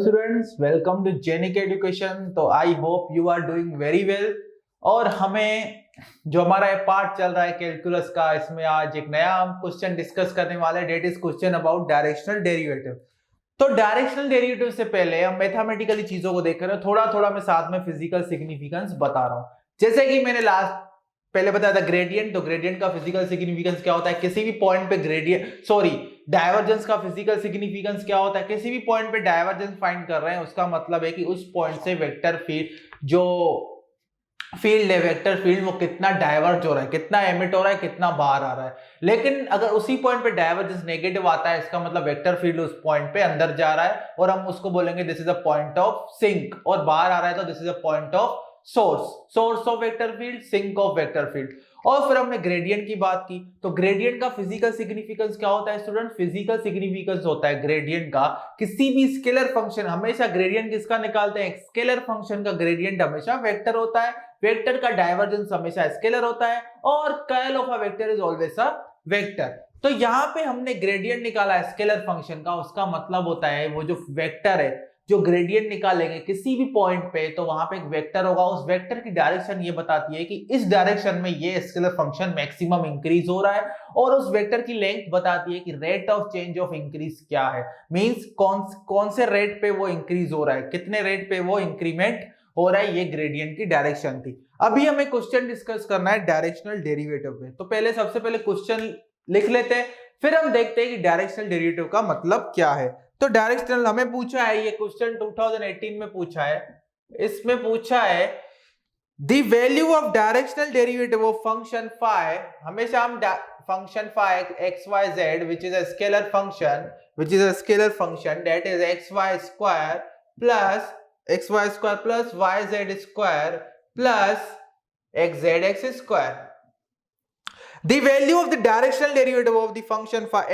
Students, welcome to Genic education. तो I hope you are doing very well. और हमें जो हमारा पार्ट चल रहा है कैलकुलस का, इसमें आज एक नया हम क्वेश्चन डिस्कस करने वाले हैं, that is question about directional derivative. तो डायरेक्शनल डेरिवेटिव से पहले हम मैथमेटिकली चीजों को देख रहे हैं, थोड़ा थोड़ा मैं साथ में फिजिकल सिग्निफिकेंस बता रहा हूं। जैसे कि मैंने पहले बताया था ग्रेडियंट, तो ग्रेडियंट का फिजिकल सिग्निफिकेंस क्या होता है, किसी भी पॉइंट पे डाइवर्जेंस का फिजिकल सिग्निफिकेंस क्या होता है, किसी भी पॉइंट पे डाइवर्जेंस फाइंड कर रहे हैं, उसका मतलब है कि उस पॉइंट से वेक्टर फील्ड जो फील्ड है, वेक्टर फील्ड, वो कितना डाइवर्ज हो रहा है, कितना एमिट हो रहा है, कितना बाहर आ रहा है। लेकिन अगर उसी पॉइंट पे डाइवर्जेंस नेगेटिव आता है, इसका मतलब वेक्टर फील्ड उस पॉइंट पे अंदर जा रहा है और हम उसको बोलेंगे this is a point of sink, और बाहर आ रहा है तो this is a point of source of vector field, sink of vector field. और फिर हमने ग्रेडियंट की बात की, तो ग्रेडियंट का फिजिकल सिग्निफिकेंस क्या होता है स्टूडेंट? फिजिकल सिग्निफिकेंस होता है ग्रेडियंट का किसी भी स्केलर फंक्शन, हमेशा ग्रेडियंट किसका निकालते हैं? स्केलर फंक्शन का ग्रेडियंट हमेशा वेक्टर होता है, वेक्टर का डाइवर्जेंस हमेशा स्केलर होता है, और curl of a vector is always a vector. तो यहां पे हमने ग्रेडियंट निकाला स्केलर फंक्शन का, उसका मतलब होता है वो जो वेक्टर है, जो ग्रेडियंट निकालेंगे किसी भी पॉइंट पे, तो वहां पे एक वेक्टर होगा, उस वेक्टर की डायरेक्शन ये बताती है कि इस डायरेक्शन में ये स्केलर फंक्शन मैक्सिमम इंक्रीज हो रहा है, और उस वेक्टर की लेंथ बताती है कि rate of change of increase क्या है, मींस कौन से रेट पे वो इंक्रीज हो रहा है, कितने रेट पे वो इंक्रीमेंट हो रहा है। ये ग्रेडियंट की डायरेक्शन थी। अभी हमें क्वेश्चन डिस्कस करना है डायरेक्शनल डेरिवेटिव पे। तो सबसे पहले क्वेश्चन लिख लेते हैं, फिर हम देखते हैं कि डायरेक्शनल डेरिवेटिव का मतलब क्या है। तो डायरेक्शनल हमें पूछा है, ये क्वेश्चन 2018 में पूछा है, इसमें पूछा है the value of directional derivative of function phi. हमेशा हम function phi x y z which is a scalar function, that is x y square plus y z square plus x z x square. The value of the directional derivative of the function phi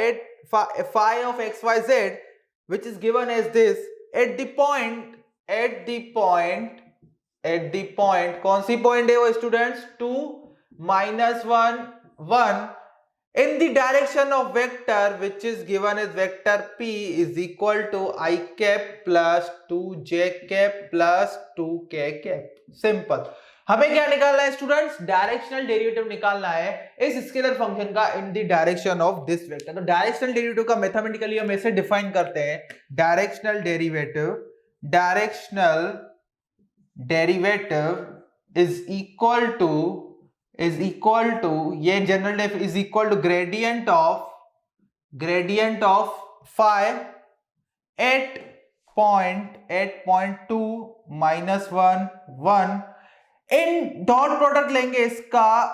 of xyz, which is given as this, at the point कौन C point है वो students? 2 -1 1 in the direction of vector which is given as vector p is equal to I cap plus 2j cap plus 2k cap। Simple. हमें क्या निकालना है students? Directional derivative निकालना है इस स्केलर फंक्शन का in the direction of this vector. तो directional derivative का मैथमेटिकली हम ऐसे डिफाइन करते हैं, directional derivative is equal to ये general is equal to gradient of phi at point 2 -1 1 in dot product लेंगे इसका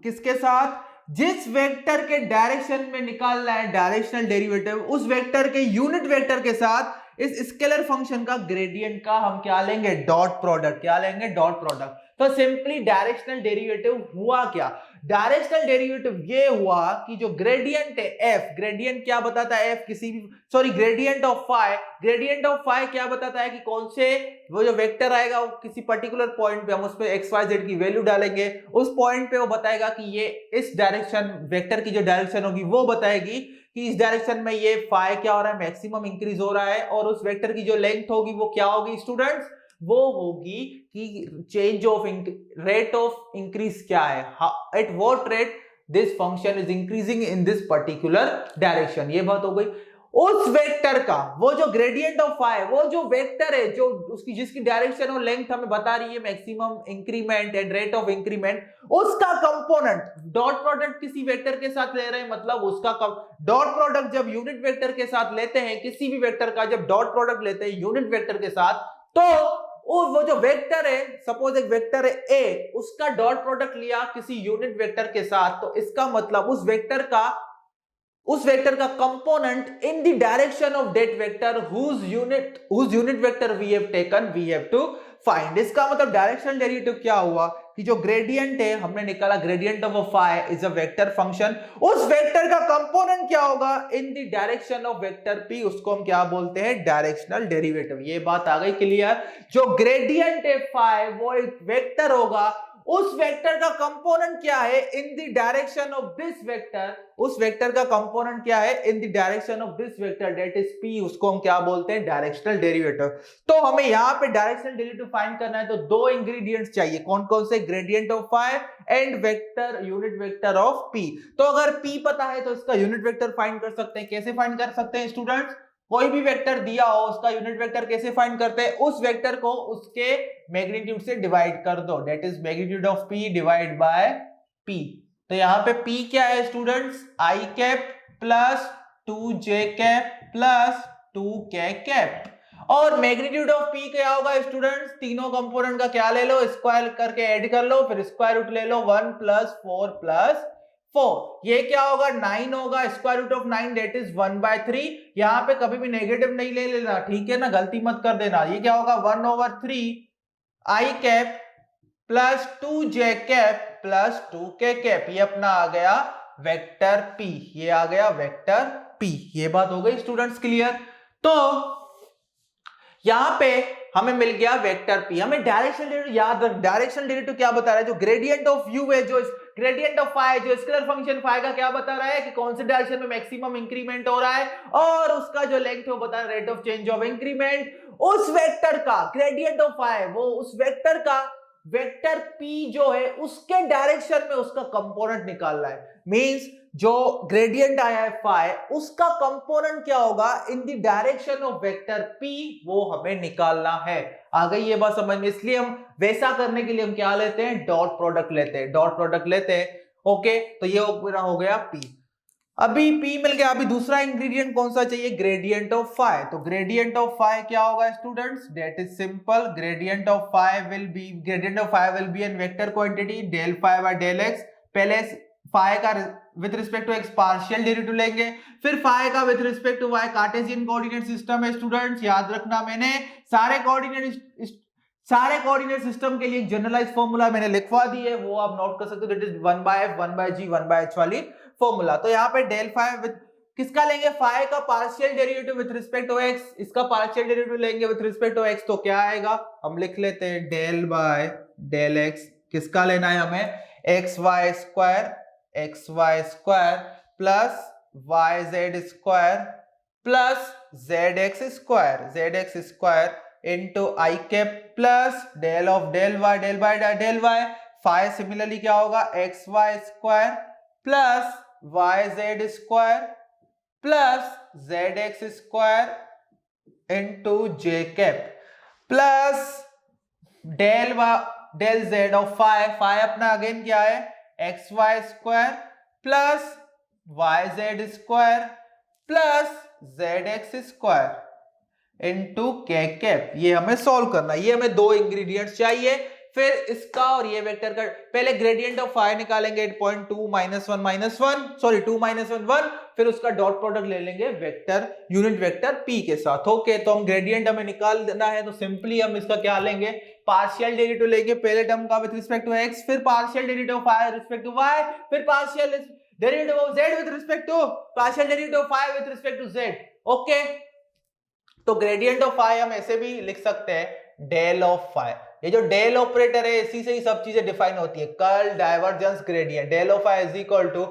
किसके साथ? जिस वेक्टर के डायरेक्शन में निकालना है डायरेक्शनल डेरिवेटिव, उस वेक्टर के यूनिट वेक्टर के साथ इस स्केलर फंक्शन का ग्रेडियंट का हम क्या लेंगे? Dot product. क्या लेंगे? Dot product. तो सिंपली डायरेक्शनल डेरिवेटिव हुआ क्या? डायरेक्शनल डेरिवेटिव ये हुआ कि जो ग्रेडियंट है एफ, ग्रेडियंट क्या बताता है? एफ किसी भी ग्रेडियंट ऑफ फाई क्या बताता है कि कौन से वो जो वेक्टर आएगा वो किसी पर्टिकुलर पॉइंट पे हम उस पे एक्स वाई जेड की वैल्यू डालेंगे, उस पॉइंट पे वो बताएगा कि ये इस डायरेक्शन वेक्टर की जो डायरेक्शन होगी वो बताएगी कि इस डायरेक्शन में ये फाई क्या हो रहा है? मैक्सिमम इंक्रीज हो रहा है। और उस वेक्टर की जो लेंथ होगी वो क्या होगी स्टूडेंट्स? वो होगी कि change of rate of increase क्या है, at what rate this function is increasing in this particular direction. ये बात हो गई। उस वेक्टर का वो जो ग्रेडियंट ऑफ फाई, वो जो वेक्टर है जो उसकी जिसकी डायरेक्शन और लेंथ हमें बता रही है maximum increment and rate of increment, उसका कंपोनेंट डॉट प्रोडक्ट किसी वेक्टर के साथ ले रहे हैं, मतलब उसका डॉट प्रोडक्ट जब यूनिट वेक्टर के साथ लेते हैं, किसी भी वेक्टर का जब डॉट प्रोडक्ट लेते हैं यूनिट वेक्टर के साथ, तो वो जो वेक्टर है, सपोज एक वेक्टर है ए, उसका डॉट प्रोडक्ट लिया किसी यूनिट वेक्टर के साथ, तो इसका मतलब उस वेक्टर का component in the direction of that vector whose unit vector we have taken, we have to find। इसका मतलब डायरेक्शनल डेरिवेटिव क्या हुआ कि जो ग्रेडियंट है हमने निकाला, gradient of a phi is a vector function, उस वेक्टर का कंपोनेंट क्या होगा in the direction of vector p, उसको हम क्या बोलते हैं? Directional derivative. ये बात आ गई क्लियर? जो ग्रेडियंट है फाई वो एक वेक्टर होगा, उस वेक्टर का कंपोनेंट क्या है इन the direction of this vector, उस वेक्टर का कंपोनेंट क्या है इन the direction of this vector that is p, उसको हम क्या बोलते हैं डायरेक्शनल डेरिवेटिव। तो हमें यहाँ पे डायरेक्शनल डेरिवेटिव फाइंड करना है तो दो इंग्रेडिएंट्स चाहिए, कौन कौन से, gradient of phi and vector unit vector of p। तो अगर p पता है तो इसका यूनिट वेक्टर फाइंड कर सकते हैं। कैसे फाइंड कर सकते हैं स्टूडेंट्स, कोई भी वेक्टर दिया हो उसका यूनिट वेक्टर कैसे फाइंड करते हैं, उस वेक्टर को उसके मैग्नीट्यूड से डिवाइड कर दो, that is magnitude of p divide by p। तो यहाँ पे p क्या है students, i cap plus 2j cap plus 2k cap. और मैग्नीट्यूड ऑफ p क्या होगा स्टूडेंट्स, तीनों कंपोनेंट का क्या ले लो, स्क्वायर करके ऐड कर लो, फिर स्क्वायर रूट ले लो, 1 प्लस 4 प्लस 4, ये क्या होगा 9 होगा, square root of 9 that is 1/3। यहाँ पे कभी भी नेगेटिव नहीं ले लेना, ठीक है ना, गलती मत कर देना। ये क्या होगा 1/3 i cap plus 2j cap plus 2k cap, ये अपना आ गया वेक्टर p, ये आ गया वेक्टर p। ये बात हो गई स्टूडेंट्स क्लियर। तो यहां पे हमें मिल गया वेक्टर p। हमें डायरेक्शनल डेरिवेटिव याद रख, डायरेक्शनल डेरिवेटिव क्या बता रहा है, जो ग्रेडियंट ऑफ u है, जो ग्रेडियंट ऑफ phi, जो स्केलर फंक्शन phi का क्या बता रहा है कि कौन से डायरेक्शन में मैक्सिमम इंक्रीमेंट हो रहा है, और उसका जो लेंथ है वो बता रहा है rate of change of increment. उस वेक्टर का ग्रेडियंट ऑफ phi, वो उस वेक्टर का वेक्टर p जो है उसके डायरेक्शन में उसका कंपोनेंट निकालना है। मींस जो ग्रेडियंट आया है phi, उसका कंपोनेंट क्या होगा in the direction of vector p, वो हमें निकालना है। आ गई ये बात समझ में, इसलिए हम वैसा करने के लिए हम क्या लेते हैं, डॉट प्रोडक्ट लेते हैं, डॉट प्रोडक्ट लेते हैं। ओके, तो ये हो गया p। अभी p मिल गया, अभी दूसरा इंग्रेडिएंट कौन सा चाहिए, ग्रेडियंट ऑफ phi। तो ग्रेडियंट ऑफ phi क्या होगा students, that is simple, gradient of phi will be an vector quantity del phi by del x। पहले phi का with respect to x partial derivative लेंगे, फिर phi का with respect to y Cartesian coordinate system है students, याद रखना मैंने सारे कोऑर्डिनेट सिस्टम के लिए एक जनरलाइज फॉर्मूला मैंने लिखवा दी है, वो आप नोट कर सकते हो, that is 1/f 1/g 1/h वाली फॉर्मूला। तो यहाँ पे del phi विद किसका लेंगे, phi का partial derivative with respect to x, इसका पार्शियल डेरिवेटिव लेंगे विद रिस्पेक्ट टू x, तो क्या आएगा, हम लिख लेते हैं del बाय del x, किसका लेना है हमें, xy square plus yz square plus zx square into i cap plus del of del y। phi similarly क्या होगा, xy square plus yz square plus zx square into j cap plus del z of phi अपना again क्या है, xy square plus yz square plus zx square into k cap. ये हमें solve करना है, ये हमें दो इंग्रेडिएंट्स चाहिए। फिर इसका और ये वेक्टर का पहले ग्रेडियंट ऑफ phi निकालेंगे 8.2 -1 -1, फिर उसका डॉट प्रोडक्ट ले लेंगे वेक्टर यूनिट वेक्टर p के साथ। ओके, तो हम ग्रेडियंट हमें निकालना है तो सिंपली हम इसका क्या लेंगे, पार्शियल डेरिवेटिव लेंगे, पहले टर्म का विद रिस्पेक्ट टू x, फिर partial derivative of phi with respect to y, फिर partial derivative of z with respect to partial derivative of phi with respect to z। Okay, तो gradient of phi हम ऐसे भी लिख सकते हैं del of phi। ये जो del ऑपरेटर है इसी से ही सब चीजें डिफाइन होती है, curl, divergence, gradient. del of phi is equal to,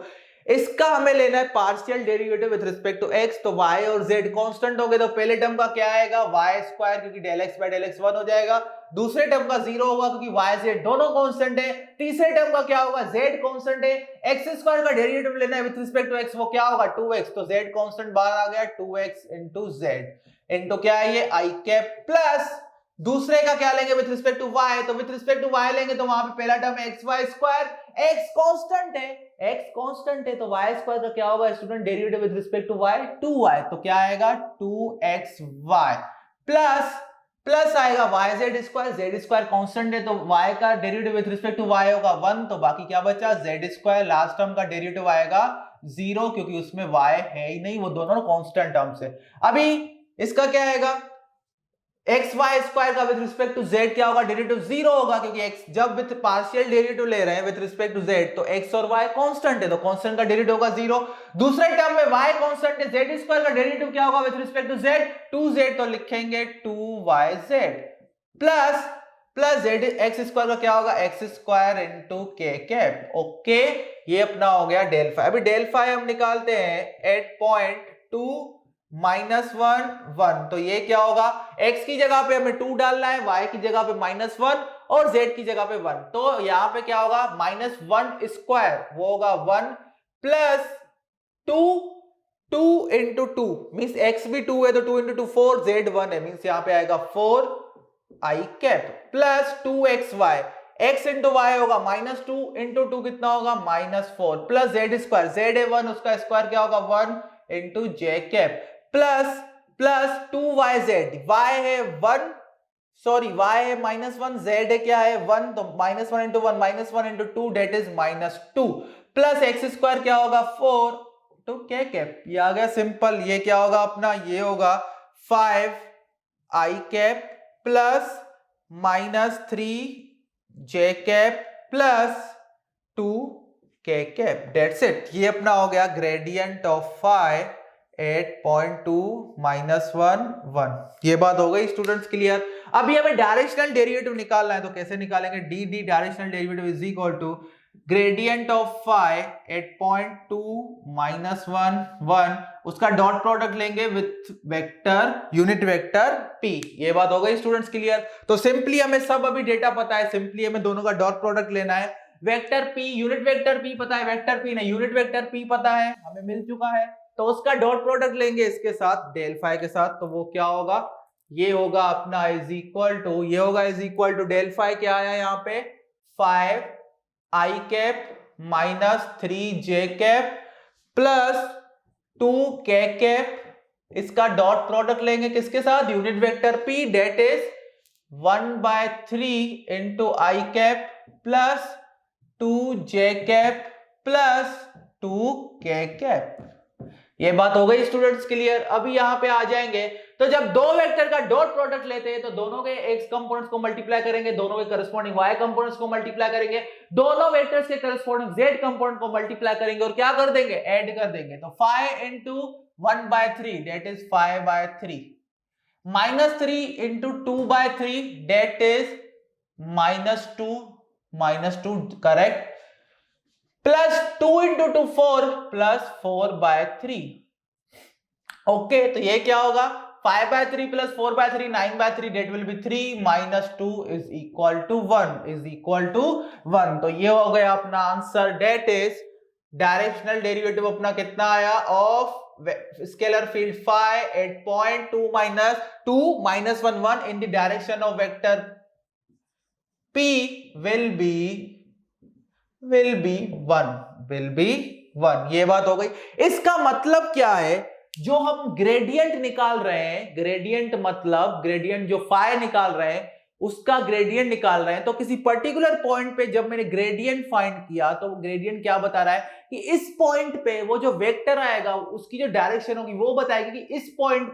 इसका हमें लेना है partial derivative with respect to x, तो y और z कांस्टेंट हो गए, तो पहले टर्म का क्या आएगा, y स्क्वायर, क्योंकि del x by del x 1 हो जाएगा, दूसरे टर्म का 0 होगा क्योंकि y z दोनों कांस्टेंट है, तीसरे टर्म का क्या होगा, z कांस्टेंट है, x स्क्वायर का डेरिवेटिव लेना है विद रिस्पेक्ट टू x, वो क्या होगा 2x, तो z कांस्टेंट बाहर आ गया, 2x इनटू z इनटू क्या है ये i कैप प्लस दूसरे का क्या लेंगे विद रिस्पेक्ट टू y, तो विद रिस्पेक्ट टू y लेंगे तो वहां पे पहला term xy square, x constant है तो y स्क्वायर का क्या होगा student, derivative with respect to y 2y, तो क्या आएगा 2xy प्लस आएगा yz square, z square constant है तो y का derivative with respect to y होगा 1, तो बाकी क्या बचा z स्क्वायर, लास्ट टर्म का डेरिवेटिव आएगा 0 क्योंकि उसमें y है ही नहीं, वो दोनों कांस्टेंट टर्म्स है। अभी इसका क्या आएगा, xy स्क्वायर का विद रिस्पेक्ट टू z क्या होगा, डेरिवेटिव 0 होगा क्योंकि x जब विद पार्शियल डेरिवेटिव ले रहे हैं विद रिस्पेक्ट टू z तो x और y कांस्टेंट है, तो कांस्टेंट का डेरिवेटिव होगा 0। दूसरे टर्म में y कांस्टेंट है, z स्क्वायर का डेरिवेटिव क्या होगा with respect to z, 2z, तो लिखेंगे 2yz plus Z x square का क्या होगा x square into k cap. Okay, ये अपना हो गया डेल फाई। अभी डेल फाई हम निकालते हैं at point two minus one one, तो ये क्या होगा x की जगह पे हमें 2 डालना है, y की जगह पे -1 और z की जगह पे 1, तो यहां पे क्या होगा -1 स्क्वायर वो होगा 1 प्लस 2 इंटू 2 मीन्स x भी 2 है तो 2 इंटू 2 4, z 1 है मीन्स यहां पे आएगा 4 i cap plus 2xy, x into y होगा -2 इंटू 2 कितना होगा -4 प्लस z स्क्वायर, z है 1 उसका स्क्वायर क्या होगा 1 into j cap plus 2yz, y है 1 सॉरी y है -1, z है क्या है 1, तो -1 into 1 -1 into 2 that is -2 plus x square क्या होगा 4 तो क्या कैप, ये आ गया सिंपल। ये क्या होगा अपना, ये होगा 5 i cap plus -3 j cap plus 2 k cap, that's it. ये अपना हो गया ग्रेडियंट ऑफ फाई 8.2 -1 1। ये बात हो गई स्टूडेंट्स क्लियर। अभी हमें डायरेक्शनल डेरिवेटिव निकालना है, तो कैसे निकालेंगे, the directional derivative is equal to gradient of phi 8.2 -1 1, उसका डॉट प्रोडक्ट लेंगे with vector unit vector p। ये बात हो गई स्टूडेंट्स क्लियर। तो सिंपली हमें सब अभी डेटा पता है, सिंपली हमें दोनों का डॉट प्रोडक्ट लेना है। Vector p unit vector p पता है, वेक्टर p नहीं यूनिट वेक्टर p पता है, हमें मिल चुका है, तो उसका डॉट प्रोडक्ट लेंगे इसके साथ डेल फाई के साथ, तो वो क्या होगा, ये होगा अपना इज इक्वल टू, ये होगा is equal to del phi क्या आया यहाँ पे 5 i cap -3 j cap plus 2 k cap, इसका डॉट प्रोडक्ट लेंगे किसके साथ unit vector p, that is 1/3 into i cap plus 2 j cap plus 2 k cap. ये बात हो गई स्टूडेंट्स क्लियर। अभी यहां पे आ जाएंगे, तो जब दो वेक्टर का डॉट प्रोडक्ट लेते हैं तो दोनों के x कंपोनेंट्स को मल्टीप्लाई करेंगे, दोनों के करस्पॉन्डिंग y कंपोनेंट्स को मल्टीप्लाई करेंगे, दोनों वेक्टर्स के करस्पॉन्डिंग z कंपोनेंट को मल्टीप्लाई करेंगे और क्या कर देंगे ऐड कर देंगे, तो 5 into 1/3 that is 5/3 -3 into 2/3 that is -2 correct, plus 2 into 2 4 plus 4/3। Okay, तो ये क्या होगा 5/3 plus 4/3 9/3 that will be 3 -2 is equal to 1 तो ये हो गया अपना answer, that is directional derivative अपना कितना आया of scalar field phi 8.2 -1 1 in the direction of vector p will be 1। ये बात हो गई। इसका मतलब क्या है, जो हम ग्रेडियंट निकाल रहे हैं, ग्रेडियंट मतलब ग्रेडियंट जो फाई निकाल रहे हैं उसका ग्रेडियंट निकाल रहे हैं, तो किसी पर्टिकुलर पॉइंट पे जब मैंने ग्रेडियंट फाइंड किया तो ग्रेडियंट क्या बता रहा है कि इस पॉइंट पे वो जो वेक्टर आएगा उसकी जो डायरेक्शन होगी वो बताएगी कि इस पॉइंट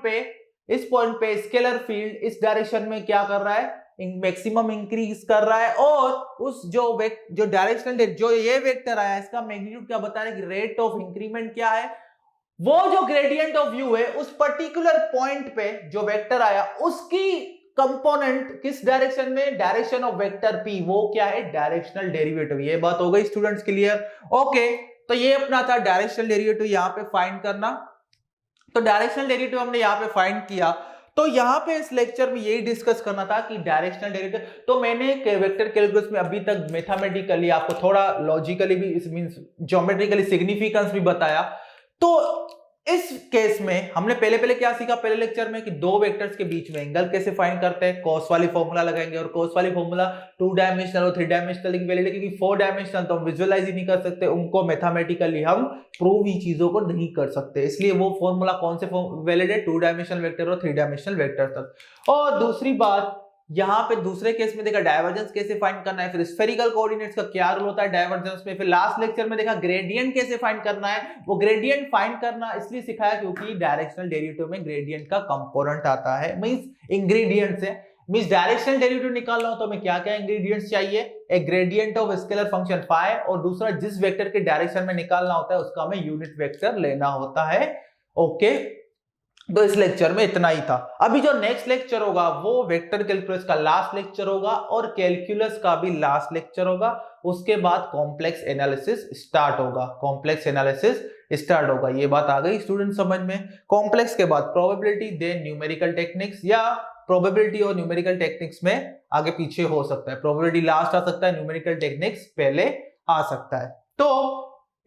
पे स्केलर फील्ड इस डायरेक्शन में क्या कर रहा है, मैक्सिमम इंक्रीज कर रहा है, और उस जो डायरेक्शनल जो ये वेक्टर आया इसका मैग्नीट्यूड क्या बता रहा है कि रेट ऑफ इंक्रीमेंट क्या है, वो जो ग्रेडियंट ऑफ यू है उस पर्टिकुलर पॉइंट पे जो वेक्टर आया उसकी कंपोनेंट किस डायरेक्शन में, डायरेक्शन ऑफ वेक्टर p, वो क्या है डायरेक्शनल डेरिवेटिव। ये बात हो गई स्टूडेंट्स क्लियर। ओके, तो ये अपना था डायरेक्शनल डेरिवेटिव यहां पे फाइंड करना। तो डायरेक्शनल डेरिवेटिव हमने यहां पे फाइंड किया, तो यहां पे इस लेक्चर में यही डिस्कस करना था कि डायरेक्शनल डेरिवेटिव, तो मैंने वेक्टर कैलकुलस में अभी तक मैथमेटिकली आपको थोड़ा लॉजिकली भी मींस ज्योमेट्रिकली सिग्निफिकेंस भी बताया। तो इस केस में हमने पहले क्या सीखा पहले लेक्चर में कि दो वेक्टर्स के बीच में एंगल कैसे फाइंड करते हैं, कॉस वाली फॉर्मूला लगाएंगे, और कॉस वाली फॉर्मूला 2 डायमेंशनल और 3 डायमेंशनल की वैलिड, क्योंकि 4 डायमेंशनल तो हम विजुअलाइज ही नहीं कर सकते, उनको मैथमेटिकली हम प्रूव ही चीजों को नहीं कर सकते, इसलिए वो फॉर्मूला कौन से वैलिड है 2 डायमेंशनल वेक्टर और 3 डायमेंशनल वेक्टर तक। और दूसरी बात यहां पे दूसरे केस में देखा डाइवर्जेंस कैसे फाइंड करना है, फिर स्फेरिकल कोऑर्डिनेट्स का क्या रोल होता है डाइवर्जेंस में, फिर लास्ट लेक्चर में देखा ग्रेडियंट कैसे फाइंड करना है। वो ग्रेडियंट फाइंड करना इसलिए सिखाया क्योंकि डायरेक्शनल डेरिवेटिव में ग्रेडियंट का कंपोनेंट आता है, मींस इंग्रेडिएंट्स है, मींस डायरेक्शनल डेरिवेटिव निकालना हो तो हमें क्या क्या इंग्रेडिएंट्स चाहिए, एक gradient of scalar function phi, और दूसरा जिस वेक्टर के डायरेक्शन में निकालना होता है उसका हमें यूनिट वेक्टर लेना होता है। ओके, तो इस लेक्चर में इतना ही था। अभी जो नेक्स्ट लेक्चर होगा वो वेक्टर कैलकुलस का लास्ट लेक्चर होगा और कैलकुलस का भी लास्ट लेक्चर होगा। उसके बाद कॉम्प्लेक्स एनालिसिस स्टार्ट होगा। कॉम्प्लेक्स एनालिसिस स्टार्ट होगा। ये बात आ गई स्टूडेंट समझ में। कॉम्प्लेक्स के बाद प्रोबेबिलिटी, देन न्यूमेरिकल टेक्निक्स, या प्रोबेबिलिटी और न्यूमेरिकल टेक्निक्स में आगे पीछे हो सकता है। प्रोबेबिलिटी लास्ट आ सकता है, न्यूमेरिकल टेक्निक्स पहले आ सकता है। तो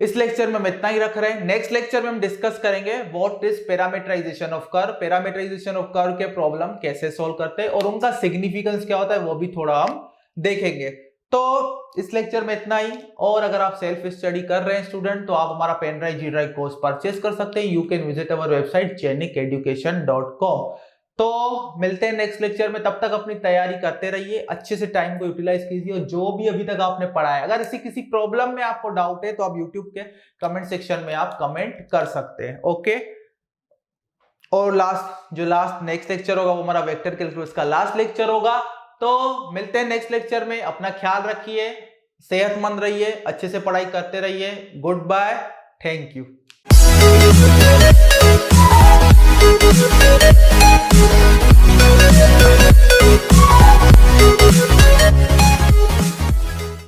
इस लेक्चर में हम इतना ही रख रहे हैं। नेक्स्ट लेक्चर में हम डिस्कस करेंगे what is parameterization of curve. Parameterization of curve के प्रॉब्लम कैसे सॉल्व करते हैं और उनका सिग्निफिकेंस क्या होता है वो भी थोड़ा हम देखेंगे। तो इस लेक्चर में इतना ही। और अगर आप सेल्फ स्टडी कर रहे हैं स्टूडेंट तो आप हमारा pen drive G drive course purchase कर सकते हैं। You can visit our website genikeducation.com। तो मिलते हैं नेक्स्ट लेक्चर में। तब तक अपनी तैयारी करते रहिए, अच्छे से टाइम को यूटिलाइज कीजिए और जो भी अभी तक आपने पढ़ा है, अगर किसी प्रॉब्लम में आपको डाउट है तो आप यूट्यूब के कमेंट सेक्शन में आप कमेंट कर सकते हैं। ओके। और लास्ट नेक्स्ट लेक्चर होगा वो हमारा वेक्टर कैलकुलस का लास्ट लेक्चर होगा। तो मिलते हैं नेक्स्ट लेक्चर में। अपना ख्याल रखिए, सेहतमंद रहिए, अच्छे से पढ़ाई करते रहिए। Good bye, thank you.